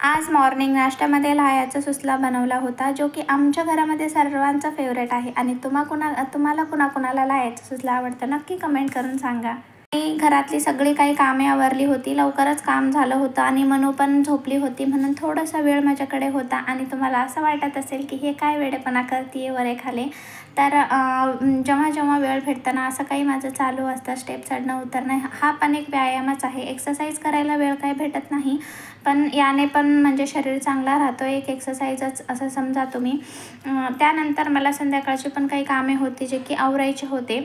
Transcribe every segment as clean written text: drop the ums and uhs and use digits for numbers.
आज मॉर्निंग नाश्त्यामध्ये लाह्याचा सुसला बनवला होता, जो की आमच्या घरामध्ये सर्वांचा फेवरेट आहे. आणि तुम्हाला कुणाकुणाला लाह्याचा सुसला आवडतं नक्की कमेंट करून सांगा. आणि घरातली सगळी काही कामे आवरली होती, लवकरच काम झालं होतं आणि मनू पण झोपली होती, म्हणून थोडासा वेळ माझ्याकडे होता. आणि तुम्हाला असं वाटत असेल की हे काय वेडेपणा करते वरे खाले, तर जेव्हा जेव्हा वेळ भेटताना असं काही माझं चालू असतं. स्टेप चढणं उतरणं हा पण एक व्यायामच आहे. एक्सरसाइज करायला वेळ काही भेटत नाही, पण याने पण म्हणजे शरीर चांगला राहतो, एक एक्सरसाइजच असं समजा तुम्ही. त्यानंतर मला संध्याकाळची पण काही कामे होती जे की आवरायचे होते.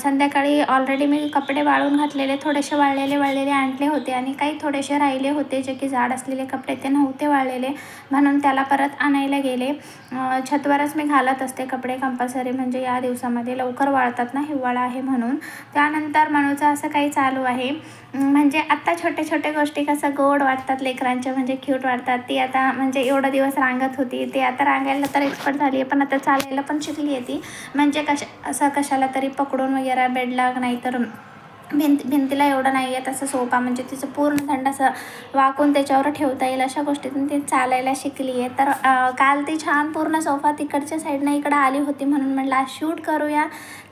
संध्याकाळी ऑलरेडी मी कपडे वाळून घातलेले, थोडेसे वाळलेले आणले होते आणि काही थोडेसे राहिले होते जे की जाड असलेले कपडे, ते नव्हते वाळलेले, म्हणून त्याला परत आणायला गेले. छतवरच मी घालत असते कपडे कंपल्सरी, म्हणजे या दिवसामध्ये लवकर वाळतात ना, हिवाळा आहे म्हणून. त्यानंतर मनूचं असं काही चालू आहे, म्हणजे आत्ता छोटे छोटे गोष्टी कसं गोड वाटतात लेकरांच्या, म्हणजे क्यूट वाटतात. ती आता म्हणजे एवढं दिवस रांगत होती, ती आता रांगायला तर एक्सपर्ट झाली आहे, पण आता चालायला पण शिकली आहे ती. म्हणजे असं कशाला तरी पकडून वगैरे बेडला, नाही तर भिंतीला एवढं नाही आहे तसं सोफा, म्हणजे तिचं पूर्ण थंड असं वाकून त्याच्यावर ठेवता येईल अशा गोष्टीतून ती चालायला शिकली आहे. तर काल ती छान पूर्ण सोफा तिकडच्या साईडनं इकडं आली होती, म्हणून म्हटलं आज शूट करूया.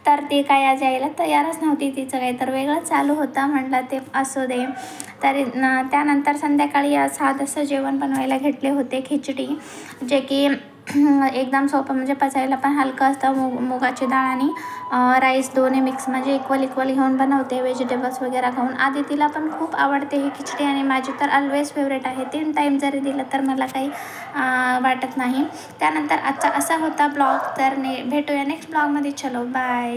तर ती काय आज यायला तयारच नव्हती, तिचं काही तर वेगळंच चालू होतं. म्हटलं ते असू दे. तरी त्यानंतर संध्याकाळी साधंसं जेवण बनवायला घेतले होते, खिचडी, जे की एकदम सोपं, म्हणजे पचायला पण हलकं असतं. मुगाची डाळ आणि राईस दोन्ही मिक्स, म्हणजे इक्वल घेऊन बनवते, व्हेजिटेबल्स वगैरे घेऊन. आधी तिला पण खूप आवडते ही खिचडी आणि माझी तर ऑलवेज फेवरेट आहे. 3 टाईम जरी दिलं तर मला काही वाटत नाही. त्यानंतर आजचा असा होता ब्लॉग. तर भेटूया नेक्स्ट ब्लॉगमध्ये. चलो बाय.